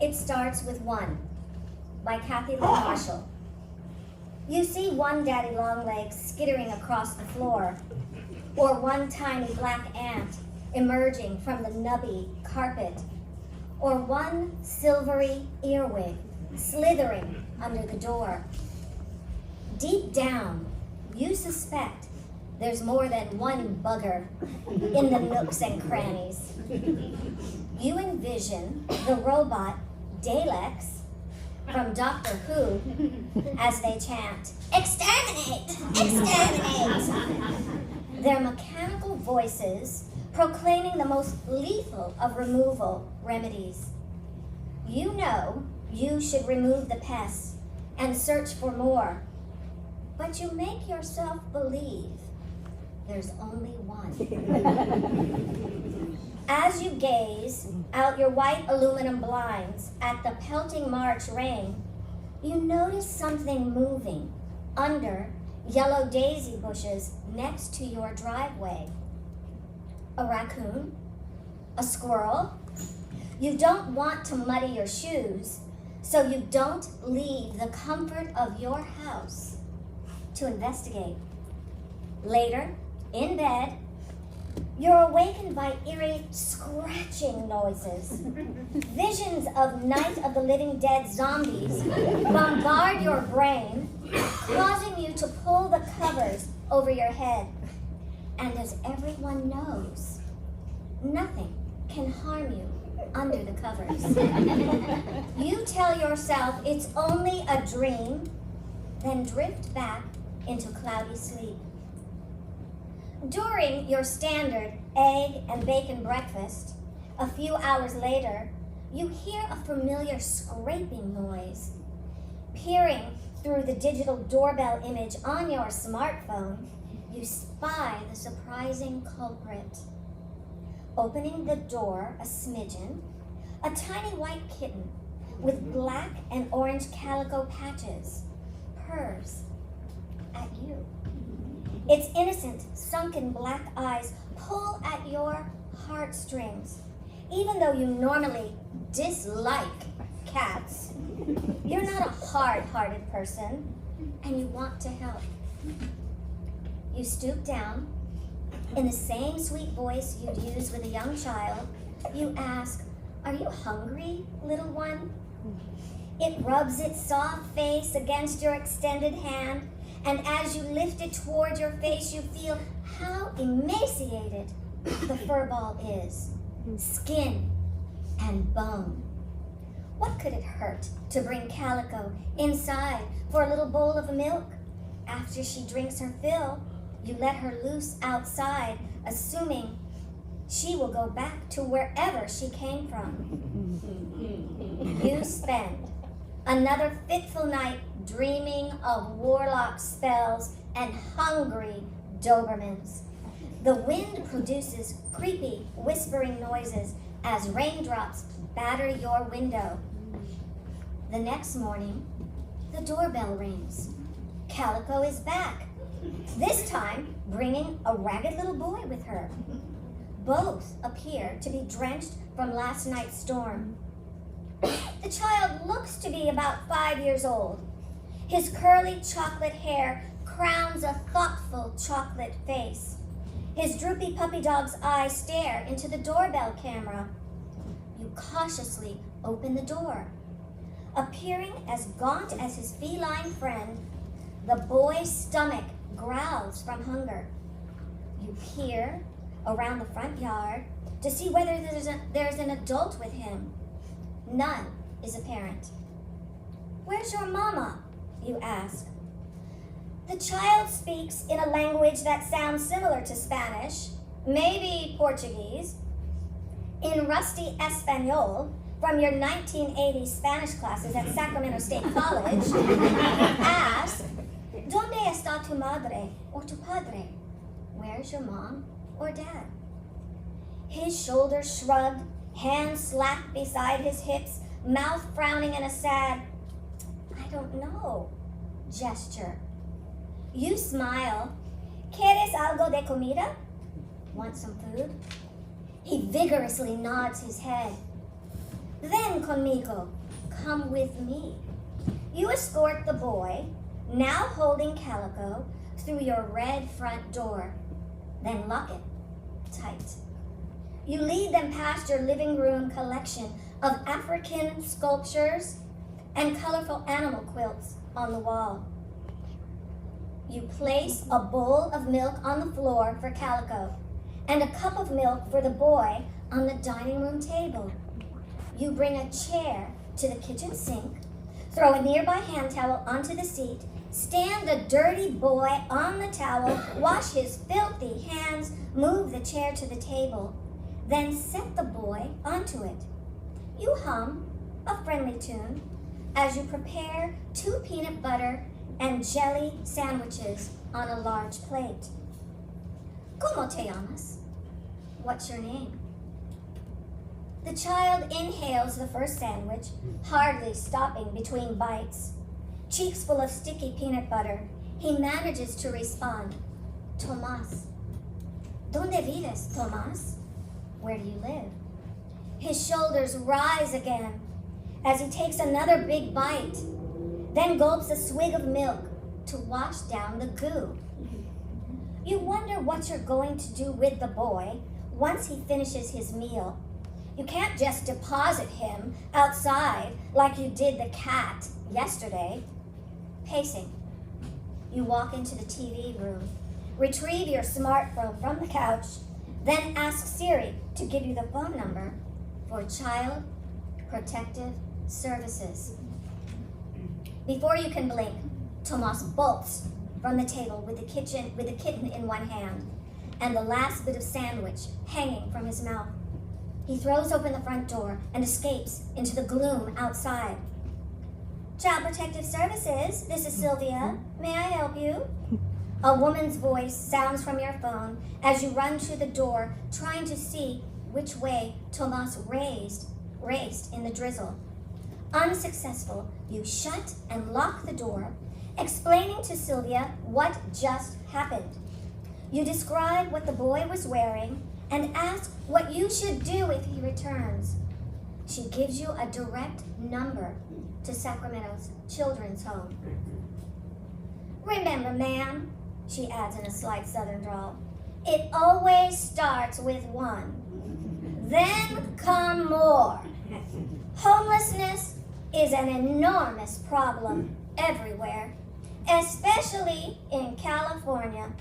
It Starts With One by Kathy Lynn Marshall. You see one daddy longlegs skittering across the floor, or one tiny black ant emerging from the nubby carpet, or one silvery earwig slithering under the door. Deep down, you suspect there's more than one bugger in the nooks and crannies. You envision the robot Daleks from Doctor Who as they chant, "Exterminate! Exterminate!" Their mechanical voices proclaiming the most lethal of removal remedies. You know you should remove the pests and search for more, but you make yourself believe there's only one. As you gaze out your white aluminum blinds at the pelting March rain, you notice something moving under yellow daisy bushes next to your driveway. A raccoon? A squirrel? You don't want to muddy your shoes, so you don't leave the comfort of your house to investigate. Later, in bed, you're awakened by eerie scratching noises. Visions of Night of the Living Dead zombies bombard your brain, causing you to pull the covers over your head. And as everyone knows, nothing can harm you under the covers. You tell yourself it's only a dream, then drift back into cloudy sleep. During your standard egg and bacon breakfast, a few hours later, you hear a familiar scraping noise. Peering through the digital doorbell image on your smartphone, you spy the surprising culprit. Opening the door a smidgen, a tiny white kitten with black and orange calico patches purrs at you. Its innocent, sunken black eyes pull at your heartstrings. Even though you normally dislike cats, you're not a hard-hearted person, and you want to help. You stoop down. In the same sweet voice you'd use with a young child, you ask, "Are you hungry, little one?" It rubs its soft face against your extended hand, and as you lift it toward your face, you feel how emaciated the furball is. Skin and bone. What could it hurt to bring Calico inside for a little bowl of milk? After she drinks her fill, you let her loose outside, assuming she will go back to wherever she came from. You spend another fitful night dreaming of warlock spells and hungry Dobermans. The wind produces creepy, whispering noises as raindrops batter your window. The next morning, the doorbell rings. Calico is back, this time bringing a ragged little boy with her. Both appear to be drenched from last night's storm. The child looks to be about 5 years old. His curly chocolate hair crowns a thoughtful chocolate face. His droopy puppy dog's eyes stare into the doorbell camera. You cautiously open the door. Appearing as gaunt as his feline friend, the boy's stomach growls from hunger. You peer around the front yard to see whether there's an adult with him. None is apparent. "Where's your mama?" you ask. The child speaks in a language that sounds similar to Spanish, maybe Portuguese. In rusty Espanol from your 1980s Spanish classes at Sacramento State College, ask, "¿Dónde está tu madre or tu padre?" Where's your mom or dad? His shoulders shrugged, hands slapped beside his hips, mouth frowning in a sad, "I don't know" gesture. You smile. "¿Quieres algo de comida?" Want some food? He vigorously nods his head. Ven conmigo. Come with me. You escort the boy, now holding Calico, through your red front door. Then lock it tight. You lead them past your living room collection of African sculptures and colorful animal quilts on the wall. You place a bowl of milk on the floor for Calico and a cup of milk for the boy on the dining room table. You bring a chair to the kitchen sink, throw a nearby hand towel onto the seat, stand the dirty boy on the towel, wash his filthy hands, move the chair to the table, then set the boy onto it. You hum a friendly tune as you prepare 2 peanut butter and jelly sandwiches on a large plate. ¿Cómo te llamas? What's your name? The child inhales the first sandwich, hardly stopping between bites. Cheeks full of sticky peanut butter, he manages to respond, Tomás. ¿Dónde vives, Tomás? Where do you live? His shoulders rise again as he takes another big bite, then gulps a swig of milk to wash down the goo. You wonder what you're going to do with the boy once he finishes his meal. You can't just deposit him outside like you did the cat yesterday. Pacing, you walk into the TV room, retrieve your smartphone from the couch, then ask Siri to give you the phone number for Child Protective Services. Before you can blink, Tomás bolts from the table with the kitten in one hand and the last bit of sandwich hanging from his mouth. He throws open the front door and escapes into the gloom outside. Child Protective Services, this is Sylvia. May I help you? A woman's voice sounds from your phone as you run to the door, trying to see which way Tomás raced in the drizzle. Unsuccessful, you shut and lock the door, explaining to Sylvia what just happened. You describe what the boy was wearing and ask what you should do if he returns. She gives you a direct number to Sacramento's children's home. Remember, ma'am, she adds in a slight southern drawl, it always starts with 1. Then come more. Homelessness is an enormous problem everywhere, especially in California.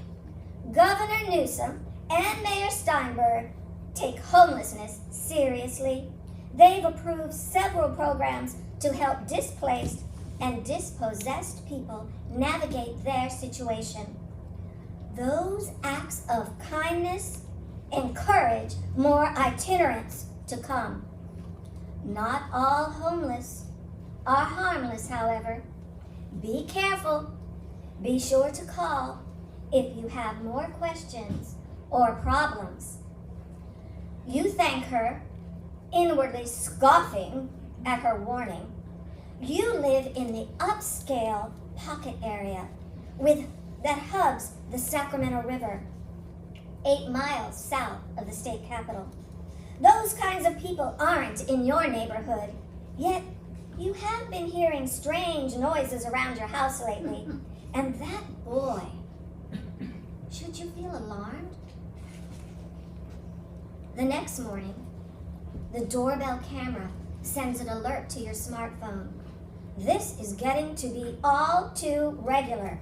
Governor Newsom and Mayor Steinberg take homelessness seriously. They've approved several programs to help displaced and dispossessed people navigate their situation. Those acts of kindness encourage more itinerants to come. Not all homeless are harmless, however. Be careful. Be sure to call if you have more questions or problems. You thank her, inwardly scoffing at her warning. You live in the upscale pocket area that hugs the Sacramento River, 8 miles south of the state capitol. Those kinds of people aren't in your neighborhood, yet you have been hearing strange noises around your house lately. And that boy, should you feel alarmed? The next morning, the doorbell camera sends an alert to your smartphone. This is getting to be all too regular.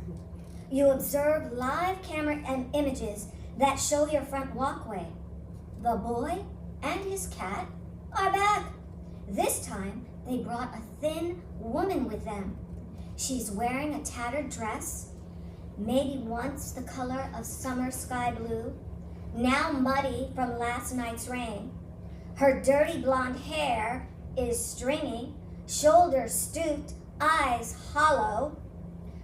You observe live camera and images that show your front walkway. The boy and his cat are back. This time, they brought a thin woman with them. She's wearing a tattered dress, maybe once the color of summer sky blue, now muddy from last night's rain. Her dirty blonde hair is stringy, shoulders stooped, eyes hollow.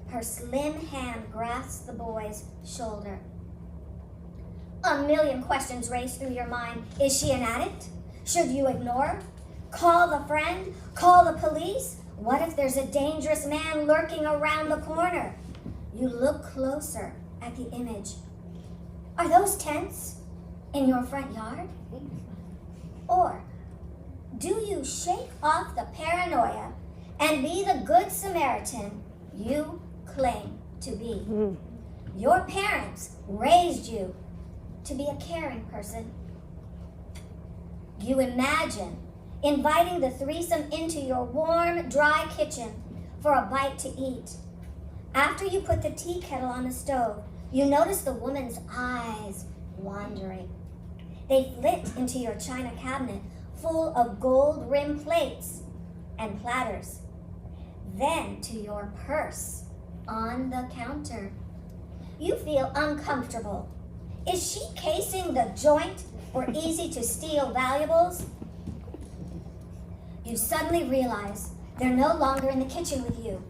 Her slim hand grasps the boy's shoulder. A million questions race through your mind. Is she an addict? Should you ignore her? Call a friend? Call the police? What if there's a dangerous man lurking around the corner? You look closer at the image. Are those tents in your front yard? Or do you shake off the paranoia and be the good Samaritan you claim to be? Your parents raised you to be a caring person. You imagine inviting the threesome into your warm, dry kitchen for a bite to eat. After you put the tea kettle on the stove, you notice the woman's eyes wandering. They flit into your china cabinet full of gold-rimmed plates and platters. Then to your purse on the counter. You feel uncomfortable. Is she casing the joint for easy-to-steal valuables? You suddenly realize they're no longer in the kitchen with you.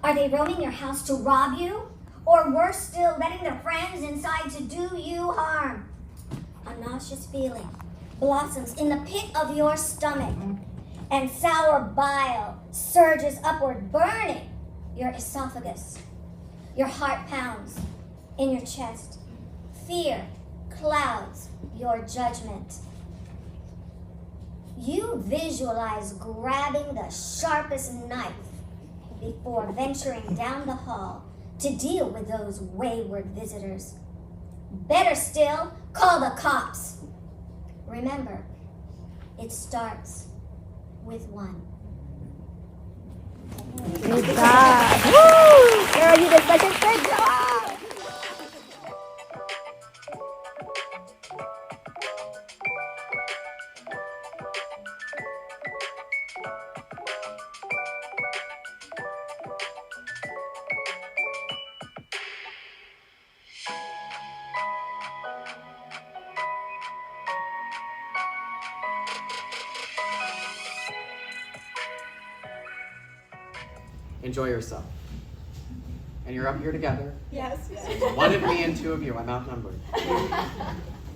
Are they roaming your house to rob you? Or worse still, letting their friends inside to do you harm? A nauseous feeling blossoms in the pit of your stomach, and sour bile surges upward, burning your esophagus. Your heart pounds in your chest. Fear clouds your judgment. You visualize grabbing the sharpest knife before venturing down the hall to deal with those wayward visitors. Better still, call the cops. Remember, it starts with one. Good job. Woo! Girl, you did such a good job. Enjoy yourself. And you're up here together. Yes. So one of me and two of you. I'm outnumbered.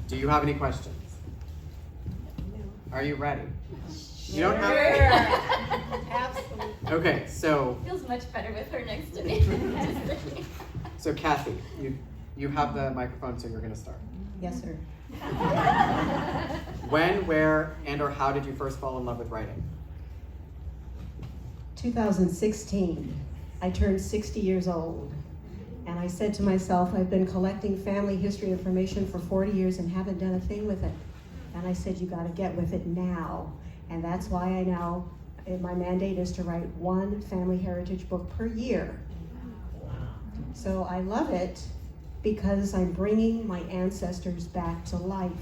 Do you have any questions? Are you ready? You don't have to. Absolutely. Okay, so Feels much better with her next to me. so Kathy, you have the microphone, so you're gonna start. Yes, sir. When, where, and or how did you first fall in love with writing? 2016, I turned 60 years old, and I said to myself, I've been collecting family history information for 40 years and haven't done a thing with it. And I said, you gotta get with it now. And that's why I now, my mandate is to write one family heritage book per year. So I love it because I'm bringing my ancestors back to life.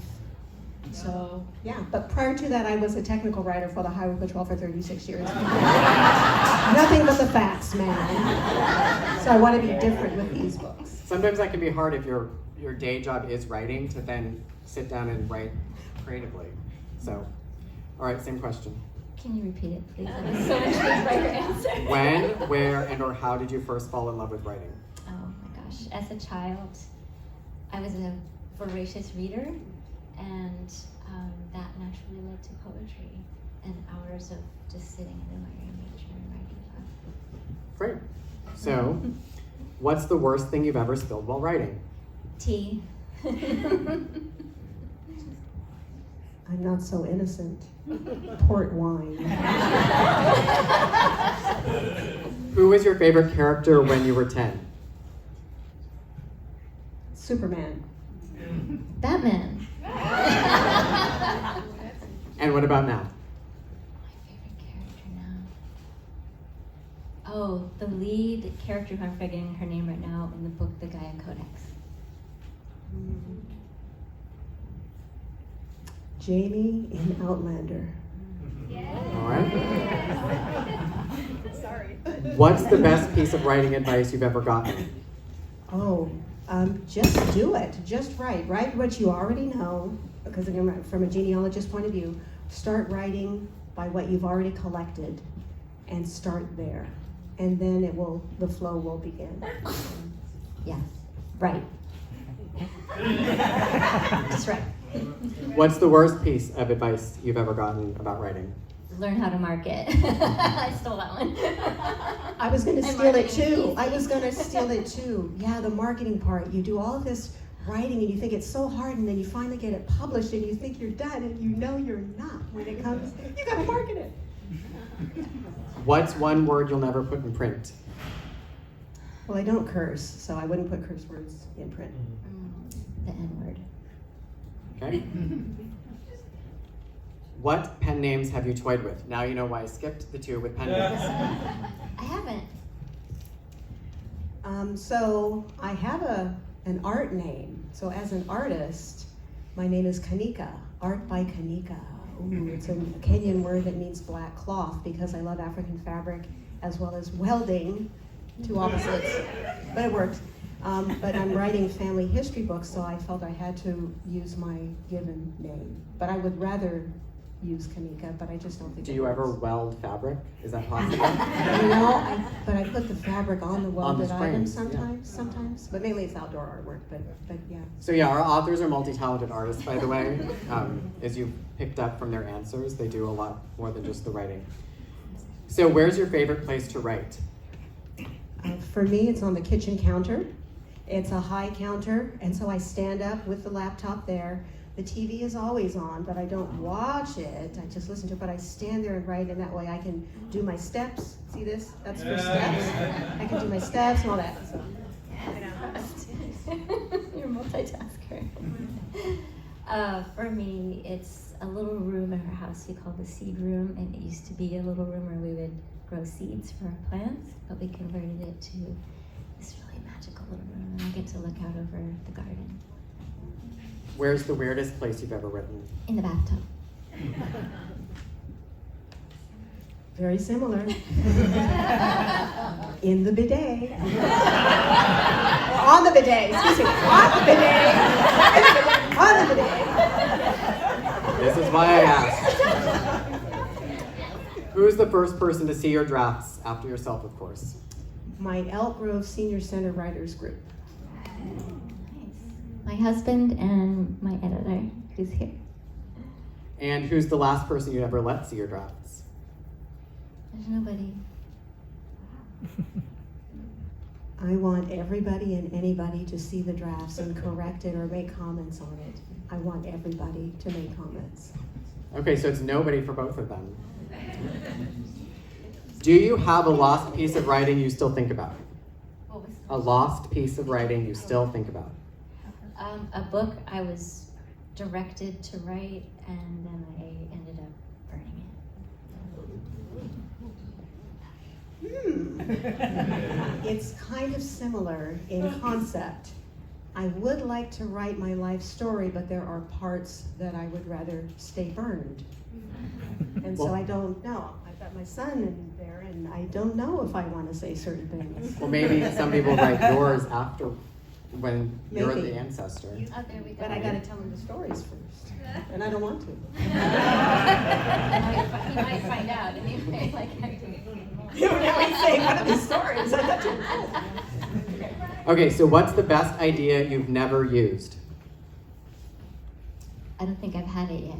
So, yeah, but prior to that, I was a technical writer for the Highway Patrol for 36 years. Nothing but the facts, man. So I want to be different with these books. Sometimes that can be hard if your day job is writing to then sit down and write creatively. So, all right, same question. Can you repeat it, please? I was so intrigued by your answer. When, where, and or how did you first fall in love with writing? Oh my gosh. As a child, I was a voracious reader, and that naturally led to poetry and hours of just sitting and admiring nature and writing about. Great. So, what's the worst thing you've ever spilled while writing? Tea. I'm not so innocent. Port wine. Who was your favorite character when you were 10? Superman. Batman. And what about now? My favorite character now. Oh, the lead character who I'm forgetting her name right now in the book The Gaia Codex. Jamie in Outlander. All right. Sorry. What's the best piece of writing advice you've ever gotten? Oh, just do it. Just write. Write what you already know, because again, from a genealogist point of view, start writing by what you've already collected and start there. And then the flow will begin. Yes, right. Just right. What's the worst piece of advice you've ever gotten about writing? Learn how to market. I stole that one. I was going to And steal it marketing too. is I was going to steal it too. Yeah, the marketing part. You do all of this writing and you think it's so hard, and then you finally get it published and you think you're done, and you know you're not. When it comes, you gotta market it. What's one word you'll never put in print? Well, I don't curse, so I wouldn't put curse words in print. The N-word. Okay. What pen names have you toyed with? Now you know why I skipped the two with pen names. I haven't. So I have an art name. So as an artist, my name is Kanika, Art by Kanika. Ooh, it's a Kenyan word that means black cloth because I love African fabric as well as welding, two opposites, but it worked. But I'm writing family history books, so I felt I had to use my given name. But I would rather use Kanika, but I just don't think Do it you ever works. weld fabric? Is that possible? You know, but I put the fabric on the On the welded items frames, yeah. sometimes, but mainly it's outdoor artwork, but yeah. So yeah, our authors are multi-talented artists, by the way. As you picked up from their answers, they do a lot more than just the writing. So where's your favorite place to write? For me, it's on the kitchen counter. It's a high counter, and so I stand up with the laptop there. The TV is always on, but I don't watch it. I just listen to it, but I stand there and write, and that way I can do my steps. See this? That's for steps. I can do my steps and all that. So. You're a multitasker. For me, it's a little room in our house we call the seed room, and it used to be a little room where we would grow seeds for our plants, but we converted it to this really magical little room, and I get to look out over the garden. Where's the weirdest place you've ever written? In the bathtub. Very similar. In the bidet. Or on the bidet, excuse me. On the bidet. On the bidet. This is why I asked. Who's the first person to see your drafts after yourself, of course? My Elk Grove Senior Center Writers Group. My husband and my editor, who's here. And who's the last person you'd ever let see your drafts? There's nobody. I want everybody and anybody to see the drafts and correct it or make comments on it. I want everybody to make comments. Okay, so it's nobody for both of them. Do you have a lost piece of writing you still think about? What was A lost piece of writing you still think about? a book I was directed to write, and then I ended up burning it. It's kind of similar in concept. I would like to write my life story, but there are parts that I would rather stay burned. And so I don't know. I've got my son in there, and I don't know if I want to say certain things. Well, maybe somebody will write yours after when you're Maybe. the ancestor. Oh, there we go. But I got to tell him the stories first, and I don't want to. He might find out, and he might like You really say one of the stories. I thought you Okay, so what's the best idea you've never used? I don't think I've had it yet.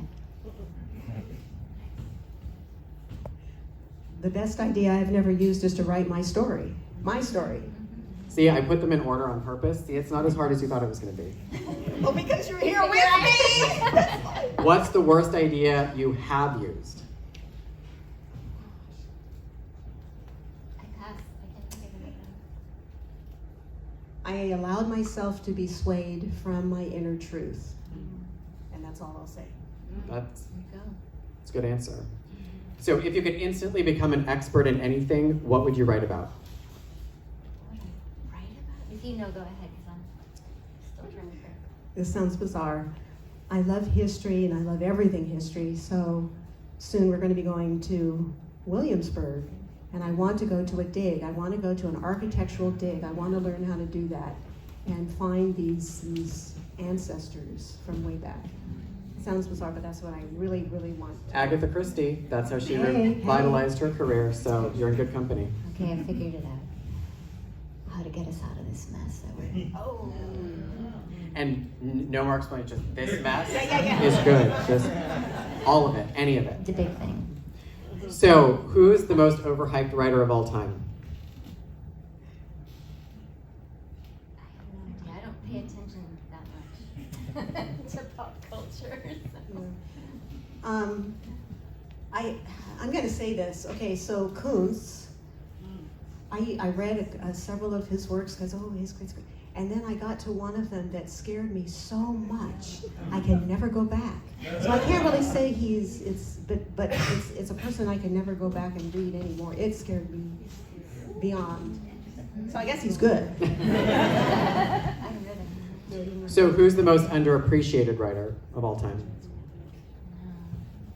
The best idea I've never used is to write my story. My story. See, I put them in order on purpose. See, it's not as hard as you thought it was going to be. Well, because you're here with me. What's the worst idea you have used? I pass. I can't think of it I allowed myself to be swayed from my inner truth. And that's all I'll say. That's There we go. a good answer. So if you could instantly become an expert in anything, what would you write about? What would I write about? If you know, go ahead, because I'm still trying to figure it out. This sounds bizarre. I love history and I love everything history. So soon we're going to be going to Williamsburg. And I want to go to a dig. I want to go to an architectural dig. I want to learn how to do that and find these ancestors from way back. Sounds bizarre, but that's what I really, really want. Agatha Christie, that's how she Hey, revitalized her career, so you're in good company. Okay, I figured it out. How to get us out of this mess that we're in. Oh. And no more explanation, just this mess is good. Just all of it, any of it. The big thing. So, who's the most overhyped writer of all time? I have no idea. I don't pay attention that much. to pop culture. So. I'm going to say this. Okay, so Kuntz, I read several of his works because, oh, he's great. And then I got to one of them that scared me so much, I can never go back. So I can't really say but it's a person I can never go back and read anymore. It scared me beyond. So I guess he's good. I read him. So who's the most underappreciated writer of all time?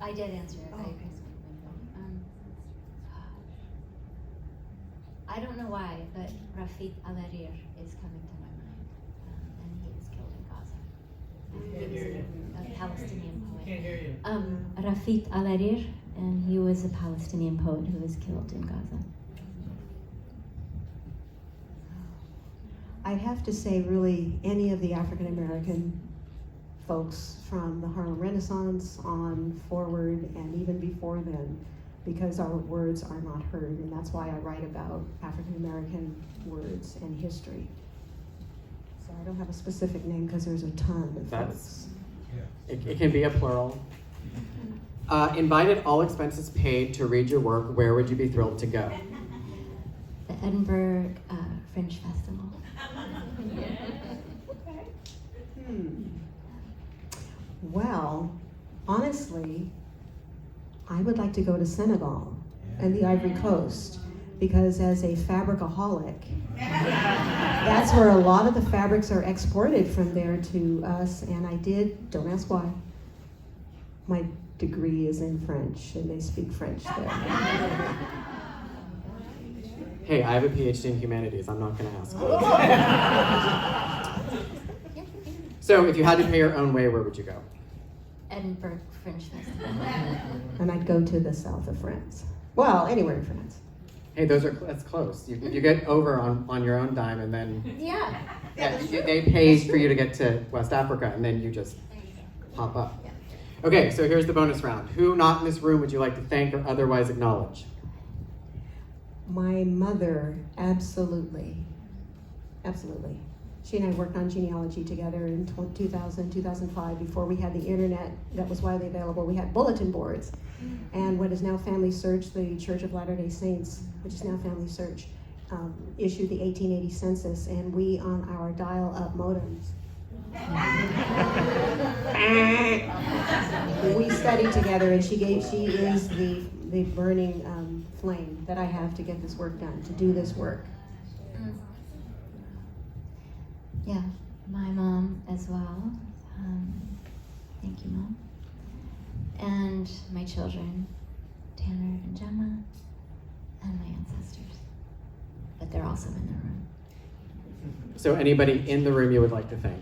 I did answer it. I don't know why, but Rafik Alarir is coming to my mind, and he was killed in Gaza. He was a Palestinian poet. Can't hear you. Rafik Alarir, and he was a Palestinian poet who was killed in Gaza. I'd have to say really any of the African American folks from the Harlem Renaissance on forward and even before then, because our words are not heard, and that's why I write about African American words and history. So I don't have a specific name because there's a ton of folks. It can be a plural. Invited, all expenses paid to read your work, where would you be thrilled to go? The Edinburgh Fringe Festival. Well, honestly, I would like to go to Senegal and the Ivory Coast, because as a fabricaholic, that's where a lot of the fabrics are exported from there to us, and I did, don't ask why, my degree is in French, and they speak French there. Hey, I have a PhD in humanities, I'm not gonna ask. So if you had to pay your own way, where would you go? Edinburgh Fringe Festival. And I'd go to the south of France. Well, anywhere in France. Hey, that's close. You get over on your own dime, and then Yeah. they pay for you to get to West Africa, and then you just pop up. Okay, so here's the bonus round. Who not in this room would you like to thank or otherwise acknowledge? My mother, absolutely. Absolutely. She and I worked on genealogy together in 2000, 2005, before we had the internet that was widely available. We had bulletin boards. And what is now Family Search, the Church of Latter-day Saints, which is now Family Search, issued the 1880 census, and we on our dial-up modems. We studied together, and she is the burning flame that I have to get this work done, to do this work. Yeah, my mom as well. Thank you, Mom. And my children, Tanner and Gemma, and my ancestors. But they're also in the room. So anybody in the room you would like to thank?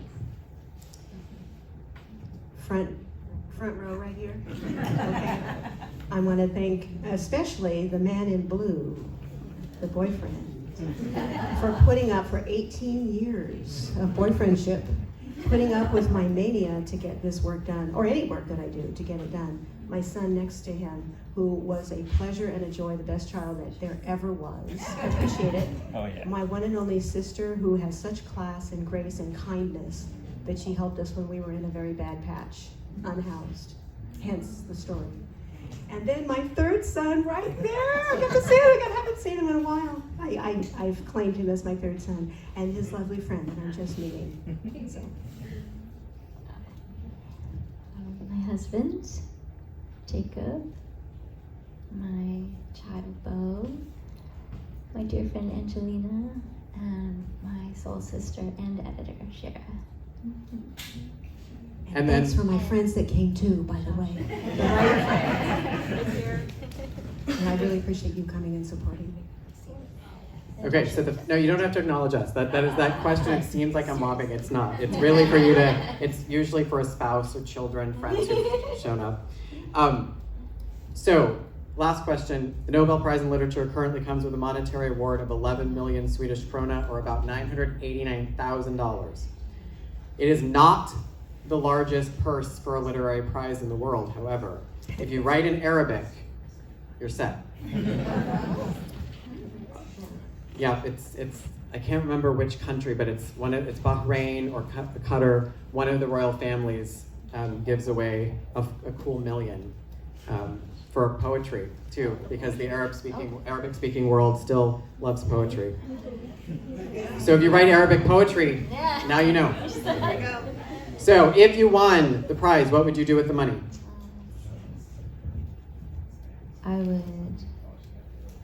Front row right here. Okay. I want to thank especially the man in blue, the boyfriend, for putting up for 18 years of boyfriendship, putting up with my mania to get this work done, or any work that I do to get it done. My son next to him, who was a pleasure and a joy, the best child that there ever was. I appreciate it. Oh, yeah. My one and only sister, who has such class and grace and kindness, that she helped us when we were in a very bad patch, unhoused, hence the story. And then my third son right there, I got to see him, I haven't seen him in a while. I've claimed him as my third son, and his lovely friend that I'm just meeting. So. My husband, Jacob, my child, Bo, my dear friend, Angelina, and my soul sister and editor, Shara. And Thanks then for my friends that came too, by the way. And I really appreciate you coming and supporting me. okay, so no, you don't have to acknowledge us. That is that question. It seems like I'm mobbing. It's not. It's really for you to. It's usually for a spouse or children, friends who've shown up. So, last question. The Nobel Prize in Literature currently comes with a monetary award of 11 million Swedish krona, or about $989,000. It is not the largest purse for a literary prize in the world, however. If you write in Arabic, you're set. Yeah, I can't remember which country, but it's Bahrain or Qatar. One of the royal families gives away a cool $1 million for poetry too, because the Arabic-speaking world still loves poetry. So if you write Arabic poetry, now you know. So if you won the prize, what would you do with the money? I would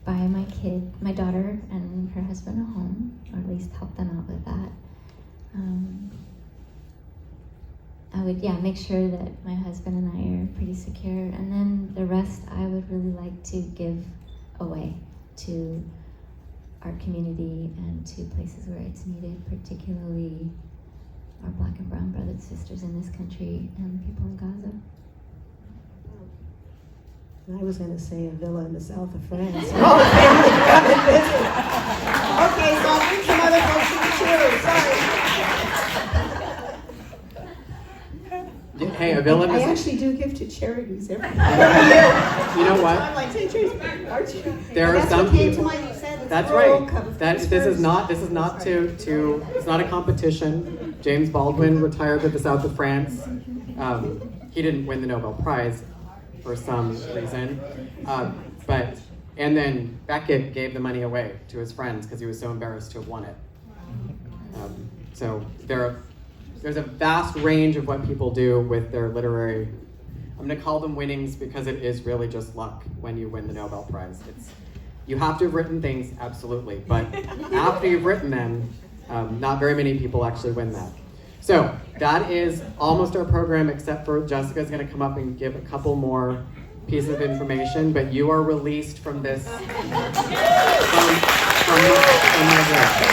buy my daughter and her husband a home, or at least help them out with that. I would, make sure that my husband and I are pretty secure, and then the rest I would really like to give away to our community and to places where it's needed, particularly our Black and brown brothers and sisters in this country and people in Gaza. I was going to say a villa in the south of France. All the family come and visit. Okay, so I'll bring some other folks to the cheers. Sorry. Hey, a villa. I actually do give to charities every year. You know what? I'm like, take cheers, aren't you? There are some people. That's right. This is not it's not a competition. James Baldwin retired with the South of France. He didn't win the Nobel Prize for some reason, and then Beckett gave the money away to his friends because he was so embarrassed to have won it. So there's a vast range of what people do with their literary. I'm going to call them winnings because it is really just luck when you win the Nobel Prize. You have to have written things, absolutely, but after you've written them, not very many people actually win that. So that is almost our program, except for Jessica's going to come up and give a couple more pieces of information, but you are released from this, from my grant.